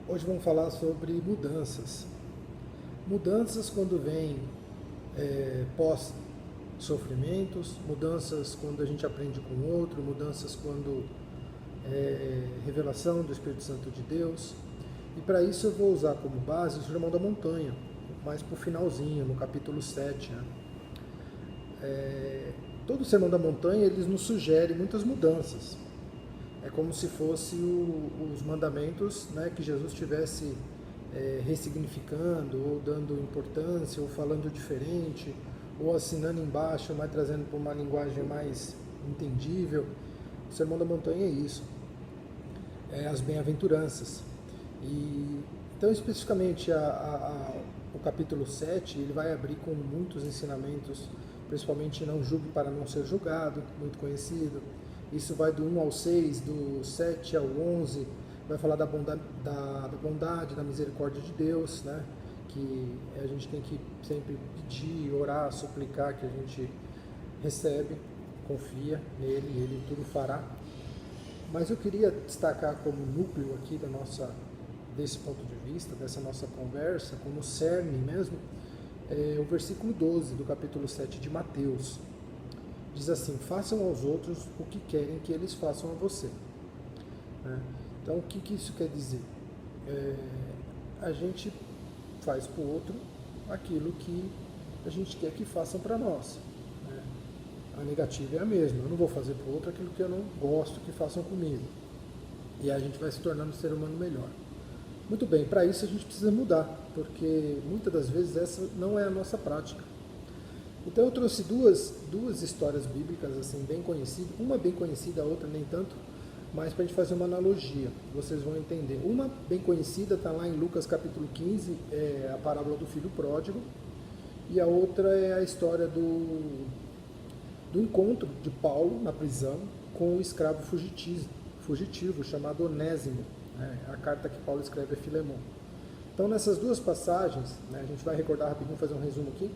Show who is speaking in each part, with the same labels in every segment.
Speaker 1: Hoje vamos falar sobre mudanças. Mudanças quando vem pós-sofrimentos, mudanças quando a gente aprende com o outro, mudanças quando revelação do Espírito Santo de Deus. E para isso eu vou usar como base o Sermão da Montanha, mais para o finalzinho, no capítulo 7. Né? Todo o Sermão da Montanha eles nos sugere muitas mudanças. É como se fosse os mandamentos, né, que Jesus estivesse ressignificando, ou dando importância, ou falando diferente, ou assinando embaixo, mas trazendo para uma linguagem mais entendível. O Sermão da Montanha é isso, as bem-aventuranças. Então, especificamente, o capítulo 7, ele vai abrir com muitos ensinamentos, principalmente não julgue para não ser julgado, muito conhecido. Isso vai do 1 ao 6, do 7 ao 11, vai falar da bondade, da misericórdia de Deus, né? Que a gente tem que sempre pedir, orar, suplicar, que a gente recebe, confia nele e ele tudo fará. Mas eu queria destacar como núcleo aqui desse ponto de vista, dessa nossa conversa, como cerne mesmo, o versículo 12 do capítulo 7 de Mateus. Diz assim: façam aos outros o que querem que eles façam a você. Então, o que isso quer dizer? A gente faz para o outro aquilo que a gente quer que façam para nós. A negativa é a mesma. Eu não vou fazer para o outro aquilo que eu não gosto que façam comigo. E aí a gente vai se tornando um ser humano melhor. Muito bem, para isso a gente precisa mudar, porque muitas das vezes essa não é a nossa prática. Então eu trouxe duas histórias bíblicas assim bem conhecidas, uma bem conhecida, a outra nem tanto, mas para a gente fazer uma analogia, vocês vão entender. Uma bem conhecida está lá em Lucas capítulo 15, é a parábola do filho pródigo, e a outra é a história do encontro de Paulo na prisão com o escravo fugitivo chamado Onésimo, a carta que Paulo escreve a Filemon. Então nessas duas passagens, a gente vai recordar rapidinho, fazer um resumo aqui,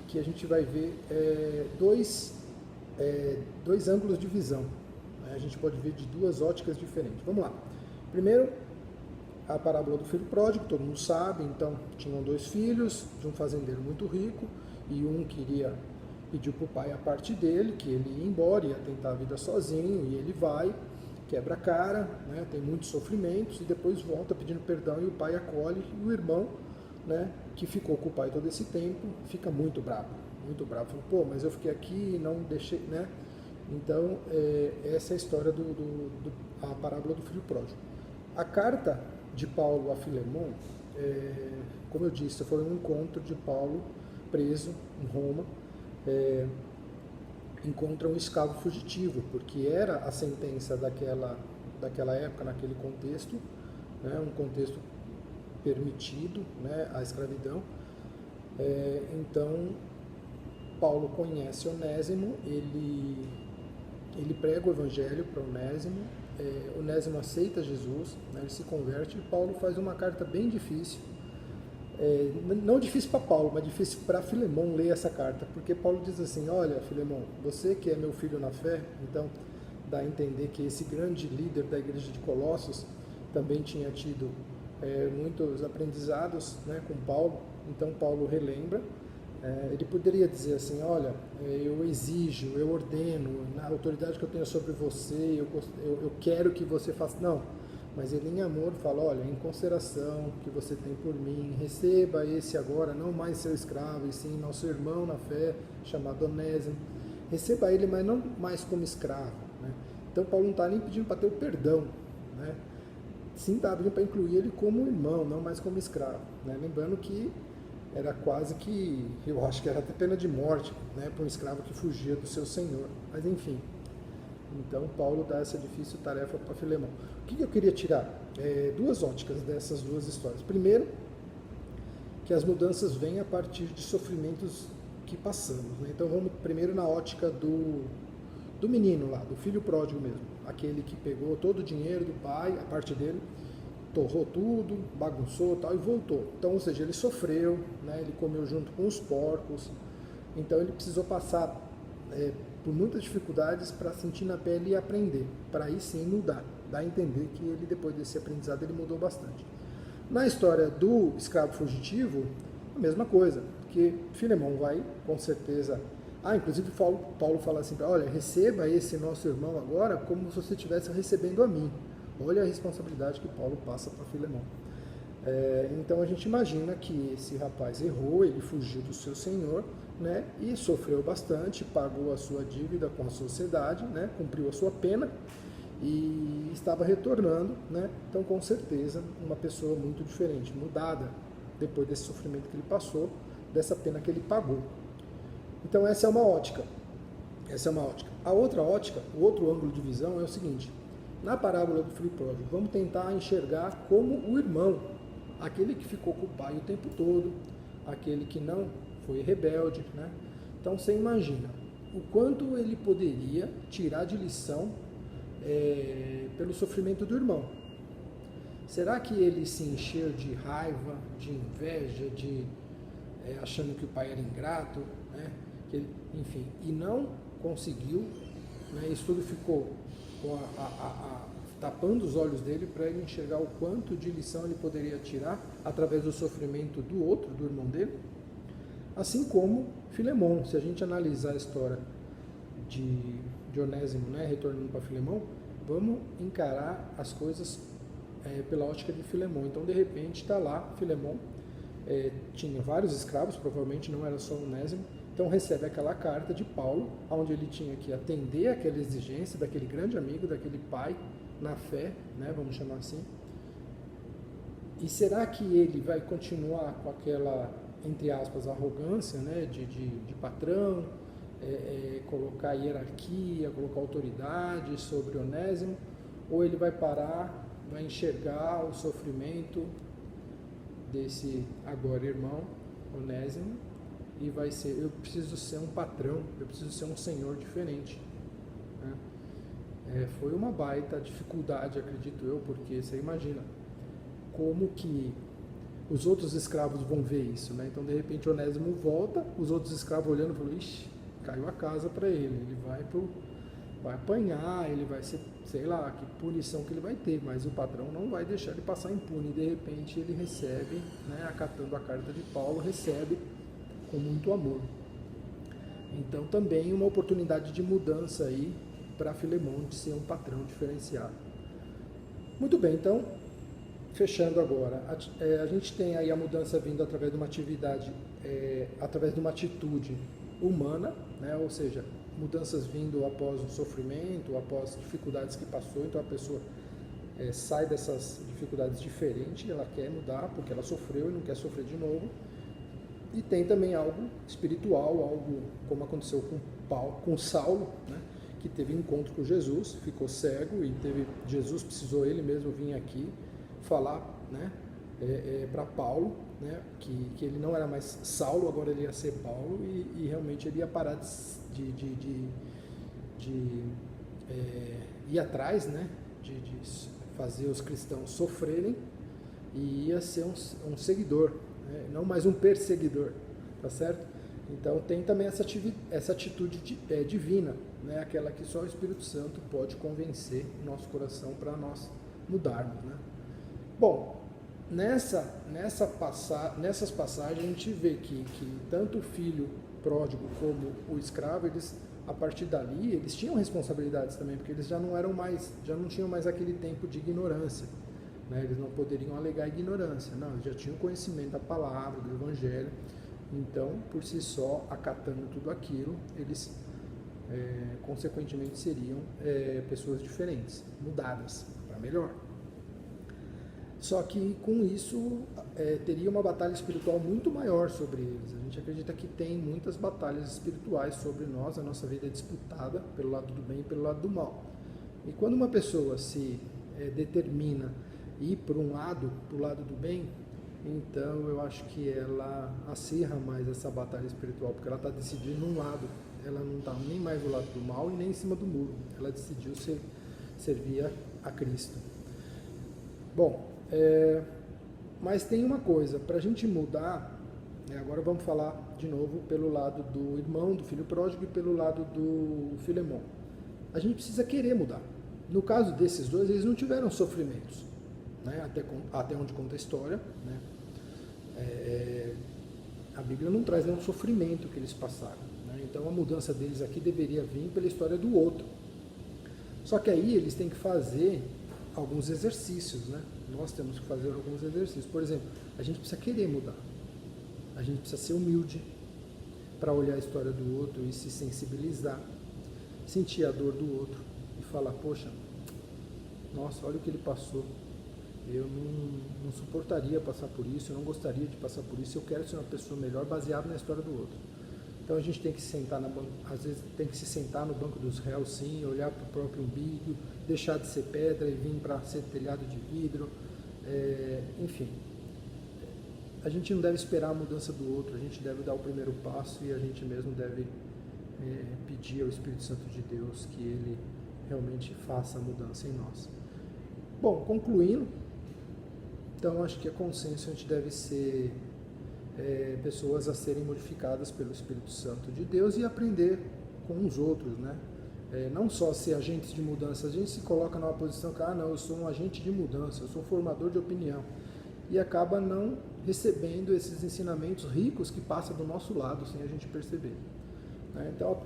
Speaker 1: que a gente vai ver dois ângulos de visão. A gente pode ver de duas óticas diferentes. Vamos lá. Primeiro, a parábola do filho pródigo, todo mundo sabe. Então, tinham dois filhos de um fazendeiro muito rico, e um pediu para o pai a parte dele, que ele ia embora, ia tentar a vida sozinho, e ele vai, quebra a cara, tem muitos sofrimentos, e depois volta pedindo perdão, e o pai acolhe, e o irmão, que ficou com o pai todo esse tempo, fica muito bravo, fala, pô, mas eu fiquei aqui e não deixei, Então, essa é a história a parábola do filho pródigo. A carta de Paulo a Filemon, como eu disse, foi um encontro de Paulo preso em Roma, encontra um escravo fugitivo, porque era a sentença daquela época, naquele contexto, um contexto permitido, a escravidão. Então, Paulo conhece Onésimo, ele prega o evangelho para Onésimo, Onésimo aceita Jesus, ele se converte, e Paulo faz uma carta bem difícil, não difícil para Paulo, mas difícil para Filemon ler essa carta, porque Paulo diz assim: olha, Filemon, você que é meu filho na fé, então dá a entender que esse grande líder da igreja de Colossos também tinha tido muitos aprendizados com Paulo. Então Paulo relembra, ele poderia dizer assim: olha, eu exijo, eu ordeno, na autoridade que eu tenho sobre você, eu quero que você faça. Não, mas ele em amor fala: olha, em consideração que você tem por mim, receba esse agora, não mais seu escravo, e sim nosso irmão na fé, chamado Onésimo. Receba ele, mas não mais como escravo. Então Paulo não está nem pedindo para ter o perdão, sim está pedindo para incluir ele como irmão, não mais como escravo. Lembrando que era quase que, eu acho que era até pena de morte, para um escravo que fugia do seu senhor. Mas enfim, então Paulo dá essa difícil tarefa para Filemon. O que eu queria tirar? Duas óticas dessas duas histórias. Primeiro, que as mudanças vêm a partir de sofrimentos que passamos. Então vamos primeiro na ótica do menino lá, do filho pródigo mesmo. Aquele que pegou todo o dinheiro do pai, a parte dele, torrou tudo, bagunçou tal, e voltou. Então, ou seja, ele sofreu, ele comeu junto com os porcos, então ele precisou passar por muitas dificuldades para sentir na pele e aprender, para aí sim mudar, dar a entender que ele, depois desse aprendizado, ele mudou bastante. Na história do escravo fugitivo, a mesma coisa, que Filemão vai, com certeza... inclusive Paulo fala assim, olha, receba esse nosso irmão agora como se você estivesse recebendo a mim. Olha a responsabilidade que Paulo passa para Filemão. Então a gente imagina que esse rapaz errou, ele fugiu do seu senhor, né, e sofreu bastante, pagou a sua dívida com a sociedade, né, cumpriu a sua pena e estava retornando, né, então com certeza uma pessoa muito diferente, mudada depois desse sofrimento que ele passou, dessa pena que ele pagou. Então essa é uma ótica. A outra ótica, o outro ângulo de visão é o seguinte: na parábola do filho pródigo, vamos tentar enxergar como o irmão, aquele que ficou com o pai o tempo todo, aquele que não foi rebelde, né? Então você imagina o quanto ele poderia tirar de lição pelo sofrimento do irmão. Será que ele se encheu de raiva, de inveja, achando que o pai era ingrato, né? Enfim, e não conseguiu, né? Isso tudo ficou tapando os olhos dele para ele enxergar o quanto de lição ele poderia tirar através do sofrimento do outro, do irmão dele? Assim como Filemão, se a gente analisar a história de Onésimo, né, retornando para Filemão, vamos encarar as coisas pela ótica de Filemão. Então, de repente, está lá, Filemão tinha vários escravos, provavelmente não era só Onésimo, então recebe aquela carta de Paulo, onde ele tinha que atender aquela exigência daquele grande amigo, daquele pai na fé, né, vamos chamar assim. E será que ele vai continuar com aquela, entre aspas, arrogância, né, de patrão, colocar hierarquia, colocar autoridade sobre Onésimo, ou ele vai parar, vai enxergar o sofrimento desse agora irmão, Onésimo, e vai ser, eu preciso ser um patrão, eu preciso ser um senhor diferente, né? Foi uma baita dificuldade, acredito eu, porque você imagina como que os outros escravos vão ver isso, né? Então, de repente, Onésimo volta, os outros escravos olhando e falam, ixi, caiu a casa para ele vai apanhar, ele vai ser, sei lá, que punição que ele vai ter, mas o patrão não vai deixar ele passar impune. De repente, ele recebe, né, acatando a carta de Paulo, recebe com muito amor. Então, também uma oportunidade de mudança aí para Filemão, de ser um patrão diferenciado. Muito bem, então, fechando agora, a gente tem aí a mudança vindo através de uma atividade, através de uma atitude humana, né? Ou seja, mudanças vindo após um sofrimento, após dificuldades que passou, então a pessoa sai dessas dificuldades diferente, ela quer mudar porque ela sofreu e não quer sofrer de novo. E tem também algo espiritual, algo como aconteceu com Saulo, né? Que teve encontro com Jesus, ficou cego e Jesus precisou ele mesmo vir aqui falar, né, para Paulo, né, que ele não era mais Saulo, agora ele ia ser Paulo, e realmente ele ia parar de ir atrás, né, de fazer os cristãos sofrerem, e ia ser um seguidor, né, não mais um perseguidor, tá certo? Então tem também essa atitude divina, né, aquela que só o Espírito Santo pode convencer o nosso coração para nós mudarmos, né? Bom, nessas passagens a gente vê que tanto o filho pródigo como o escravo, eles, a partir dali, eles tinham responsabilidades também, porque eles já não tinham mais aquele tempo de ignorância, né? Eles não poderiam alegar ignorância, não, eles já tinham conhecimento da palavra, do evangelho. Então, por si só, acatando tudo aquilo, eles consequentemente seriam pessoas diferentes, mudadas para melhor. Só que com isso teria uma batalha espiritual muito maior sobre eles. A gente acredita que tem muitas batalhas espirituais sobre nós, a nossa vida é disputada pelo lado do bem e pelo lado do mal. E quando uma pessoa se determina ir para um lado, para o lado do bem, então eu acho que ela acirra mais essa batalha espiritual, porque ela está decidindo um lado, ela não está nem mais do lado do mal e nem em cima do muro, ela decidiu servir a Cristo. Bom, mas tem uma coisa, para a gente mudar, agora vamos falar de novo pelo lado do irmão, do filho pródigo, e pelo lado do Filemão. A gente precisa querer mudar. No caso desses dois, eles não tiveram sofrimentos, né? Até onde conta a história, né? A Bíblia não traz nenhum sofrimento que eles passaram, né? Então a mudança deles aqui deveria vir pela história do outro. Só que aí eles têm que fazer alguns exercícios, né? Nós temos que fazer alguns exercícios. Por exemplo, a gente precisa querer mudar. A gente precisa ser humilde para olhar a história do outro e se sensibilizar, sentir a dor do outro e falar, poxa, nossa, olha o que ele passou. Eu não suportaria passar por isso, eu não gostaria de passar por isso, eu quero ser uma pessoa melhor baseado na história do outro. Então a gente tem que sentar às vezes tem que se sentar no banco dos réus, sim, olhar para o próprio umbigo, deixar de ser pedra e vir para ser telhado de vidro, enfim. A gente não deve esperar a mudança do outro, a gente deve dar o primeiro passo e a gente mesmo deve pedir ao Espírito Santo de Deus que ele realmente faça a mudança em nós. Bom, concluindo, então acho que a consenso a gente deve ser pessoas a serem modificadas pelo Espírito Santo de Deus e aprender com os outros, né? Não só ser agentes de mudança, a gente se coloca numa posição que, não, eu sou um agente de mudança, eu sou formador de opinião, e acaba não recebendo esses ensinamentos ricos que passam do nosso lado sem a gente perceber. Então,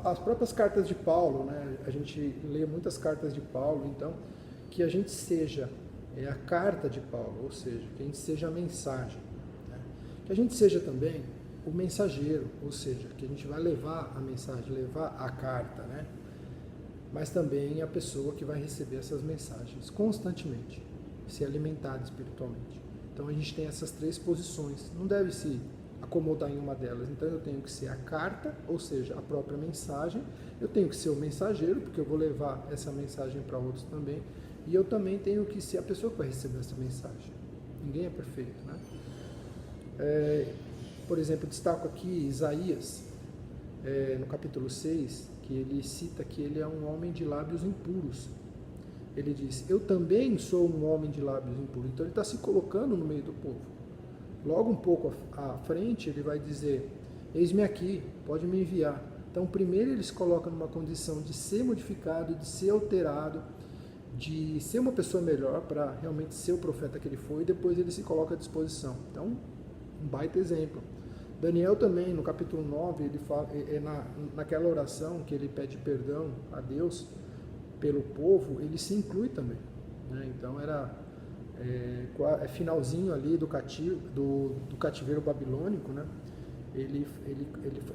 Speaker 1: as próprias cartas de Paulo, né? A gente lê muitas cartas de Paulo, então, que a gente seja a carta de Paulo, ou seja, que a gente seja a mensagem, né? Que a gente seja também o mensageiro, ou seja, que a gente vai levar a mensagem, levar a carta, né? Mas também a pessoa que vai receber essas mensagens constantemente, ser alimentada espiritualmente. Então a gente tem essas três posições, não deve se acomodar em uma delas. Então eu tenho que ser a carta, ou seja, a própria mensagem, eu tenho que ser o mensageiro, porque eu vou levar essa mensagem para outros também, e eu também tenho que ser a pessoa que vai receber essa mensagem. Ninguém é perfeito, né? Por exemplo, destaco aqui Isaías, no capítulo 6, que ele cita que ele é um homem de lábios impuros. Ele diz, eu também sou um homem de lábios impuros. Então ele está se colocando no meio do povo. Logo um pouco à frente ele vai dizer, eis-me aqui, pode me enviar. Então primeiro ele se coloca numa condição de ser modificado, de ser alterado, de ser uma pessoa melhor para realmente ser o profeta que ele foi, e depois ele se coloca à disposição. Então, um baita exemplo. Daniel também, no capítulo 9, ele fala, naquela oração que ele pede perdão a Deus pelo povo, ele se inclui também, né? Então era finalzinho ali do cativeiro babilônico, né? Ele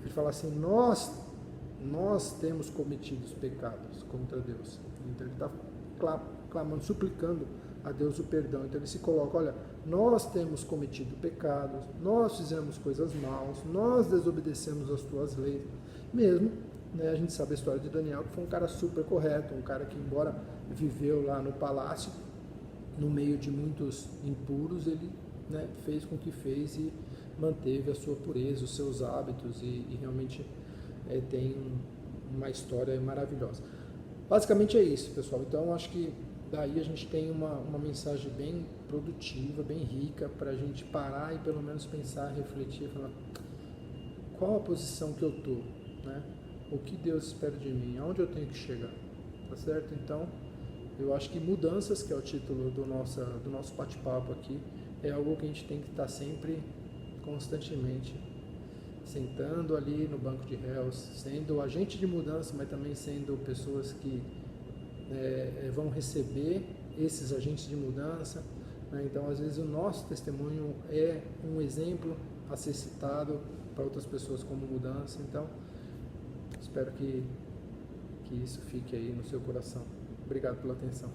Speaker 1: fala assim, nós temos cometido os pecados contra Deus. Então ele está clamando, suplicando a Deus o perdão. Então ele se coloca, olha, nós temos cometido pecados, nós fizemos coisas maus, nós desobedecemos as tuas leis, mesmo, né, a gente sabe a história de Daniel, que foi um cara super correto, um cara que, embora viveu lá no palácio, no meio de muitos impuros, ele, né, fez com que fez e manteve a sua pureza, os seus hábitos, e realmente tem uma história maravilhosa. Basicamente é isso, pessoal. Então acho que daí a gente tem uma mensagem bem produtiva, bem rica, para a gente parar e pelo menos pensar, refletir, falar qual a posição que eu estou, né? O que Deus espera de mim, aonde eu tenho que chegar, tá certo? Então eu acho que mudanças, que é o título do nosso bate-papo aqui, é algo que a gente tem que estar sempre, constantemente, sentando ali no banco de réus, sendo agente de mudança, mas também sendo pessoas que vão receber esses agentes de mudança, né? Então, às vezes, o nosso testemunho é um exemplo a ser citado para outras pessoas como mudança. Então, espero que isso fique aí no seu coração. Obrigado pela atenção.